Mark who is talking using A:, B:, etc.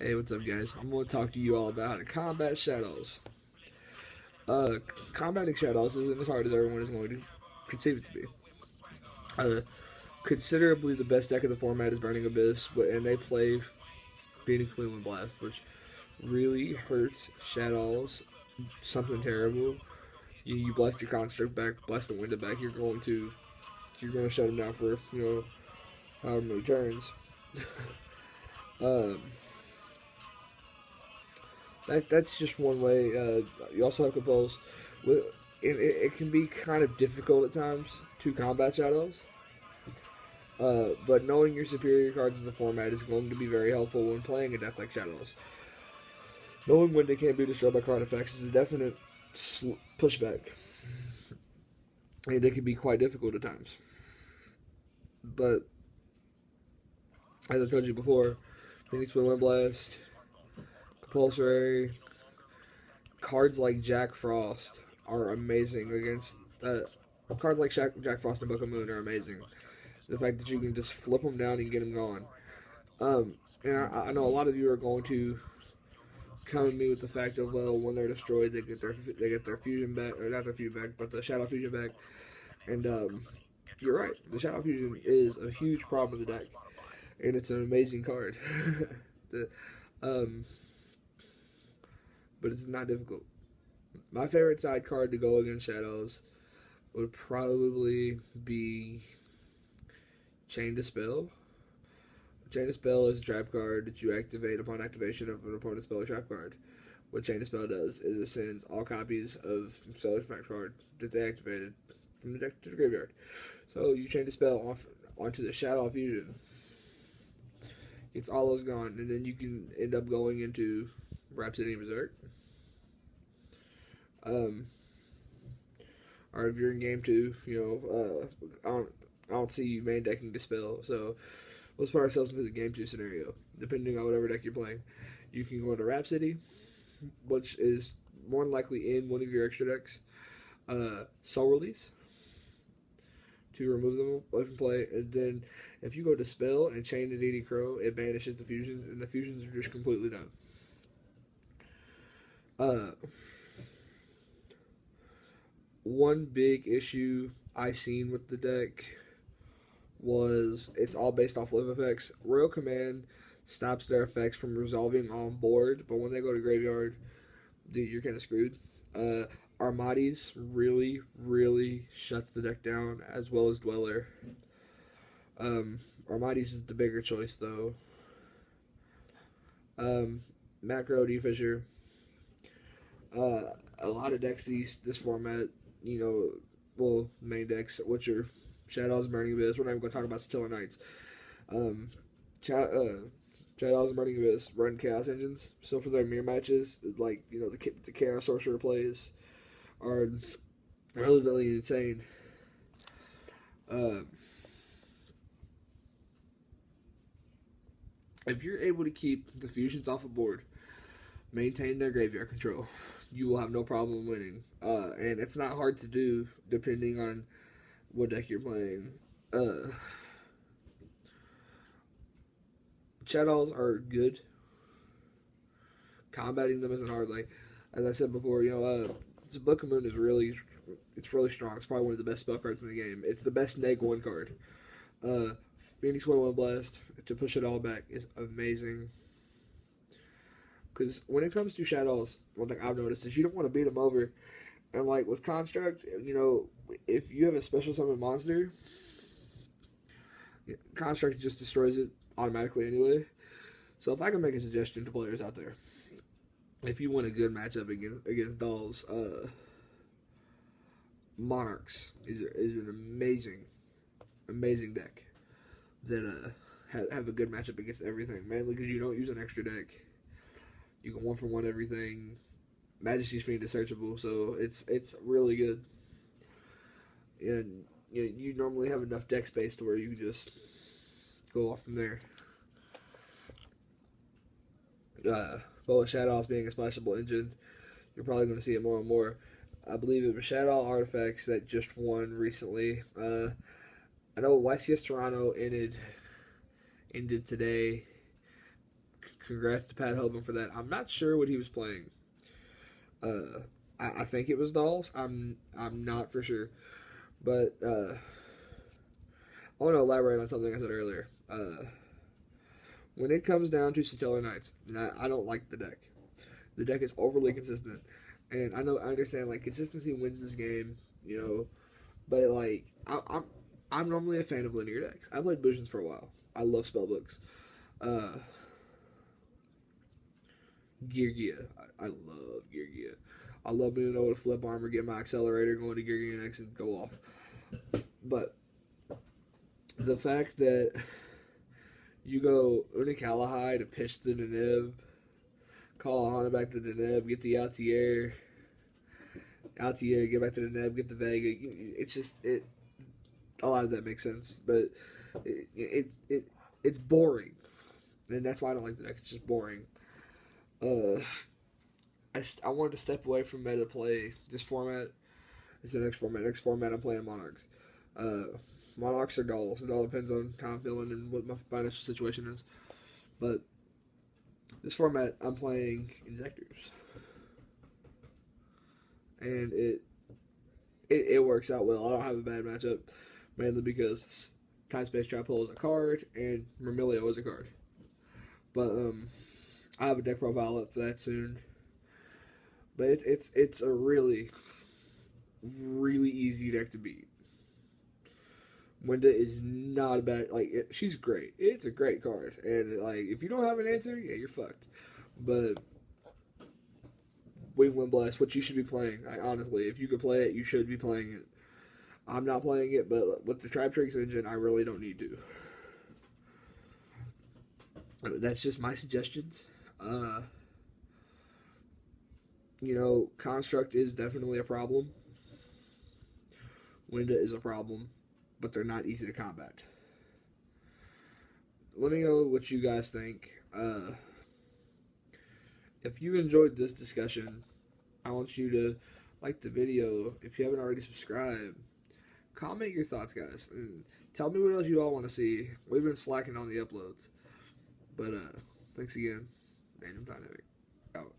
A: Hey, what's up, guys? I'm going to talk to you all about how to combat Shaddolls. Uh, Combating Shaddolls isn't as hard as everyone is going to conceive it to be. Uh, Considerably the best deck of the format is Burning Abyss, and they play Phoenix Wind Blast, which really hurts Shaddolls. Something terrible. You blast your construct back, blast the window back. You're going to shut them down for however many turns. um, that's just one way. You also have Compulse. It can be kind of difficult at times to combat Shadows, but knowing your superior cards in the format is going to be very helpful when playing a deck like Shadows. Knowing when they can't be destroyed by card effects is a definite pushback, and it can be quite difficult at times. But as I told you before, Phoenix Wind Blast, Compulsory, cards like Jack Frost are amazing against. Cards like Jack Frost and Book of Moon are amazing. The fact that you can just flip them down and get them gone. And I know a lot of you are going to come at me with the fact of, well, when they're destroyed, they get their fusion back, or not their fusion back, but the shadow fusion back. And you're right. The shadow fusion is a huge problem with the deck, and it's an amazing card. the, um, but it's not difficult. My favorite side card to go against shadows would probably be Chain Dispel. Chain Dispel is a trap card that you activate upon activation of an opponent's spell or trap card. What Chain Dispel does is it sends all copies of spell or trap card that they activated from the deck to the graveyard. So you Chain Dispel off onto the Shadow Fusion. It's all those gone, and then you can end up going into Rhapsody and Berserk. Or if you're in game two, I don't see you main decking Dispel, so let's put ourselves into the game two scenario. Depending on whatever deck you're playing, you can go into Rhapsody, which is more than likely in one of your extra decks. Soul Release to remove them away from play, and then if you go Dispel and Chain to DD Crow, it banishes the fusions, and the fusions are just completely done. Uh, One big issue I seen with the deck was it's all based off live effects. Royal Command stops their effects from resolving on board, but when they go to graveyard, dude, you're kind of screwed. Armades really, really shuts the deck down, as well as Dweller. Armades is the bigger choice, though. Macro Defisher. A lot of decks this format, main decks, which are Shaddolls and Burning Abyss. We're not even going to talk about Stellar Knights. Um, Shaddolls and Burning Abyss run Chaos Engines. So for their mirror matches, like, the Chaos Sorcerer plays are relatively insane. If you're able to keep the fusions off the board, maintain their graveyard control, you will have no problem winning. And it's not hard to do depending on what deck you're playing. Shaddolls are good. Combating them isn't hard. Like as I said before, the Book of Moon is really strong. It's probably one of the best spell cards in the game. It's the best neg one card. Phoenix Wind Blast to push it all back is amazing. Because when it comes to Shaddolls, one thing I've noticed is you don't want to beat them over. And like with Construct, if you have a special summon monster, Construct just destroys it automatically anyway. So if I can make a suggestion to players out there, if you want a good matchup against dolls, Monarchs is an amazing deck that have a good matchup against everything. Mainly because you don't use an extra deck. You can 1-for-1 everything. Majesty's Fiend is searchable, so it's really good. And you normally have enough deck space to where you can just go off from there. But with Shaddolls being a splashable engine, you're probably going to see it more and more. I believe it was Shadow Artifacts that just won recently. I know YCS Toronto ended today. congrats to Pat Hoban for that. I'm not sure what he was playing. I think it was Dolls. I'm not for sure, but I want to elaborate on something I said earlier. When it comes down to Stellar Knights, I don't like the deck. The deck is overly consistent, and I understand like consistency wins this game, but like I'm normally a fan of linear decks. I played Visions for a while. I love spellbooks. Yugioh. I love Yugioh. I love being able to flip armor, get my accelerator, go into Yugioh next, and go off. But the fact that you go Unikalahai to pitch the Deneb, call Hana back to the Deneb, get the Altier, get back to the Deneb, get the Vega. It's just a lot of that makes sense, but it's boring, and that's why I don't like the deck. It's just boring. I wanted to step away from meta play this format. It's the next format. Next format, I'm playing Monarchs. Monarchs or Dolls. It all depends on how I'm feeling and what my financial situation is. But this format, I'm playing Injectors, and it works out well. I don't have a bad matchup, mainly because Time Space Trap Hole is a card and Myrmilio is a card. But I have a deck profile up for that soon. But it's a really, really easy deck to beat. Wenda is not a bad, she's great. It's a great card. And, if you don't have an answer, yeah, you're fucked. But Wind Blast, what you should be playing. Honestly, if you could play it, you should be playing it. I'm not playing it, but with the Tribe Tricks engine, I really don't need to. That's just my suggestions. Construct is definitely a problem. Wenda is a problem, but they're not easy to combat. Let me know what you guys think. If you enjoyed this discussion, I want you to like the video. If you haven't already subscribed, comment your thoughts, guys, and tell me what else you all want to see. We've been slacking on the uploads, but thanks again. Random Dynamic out.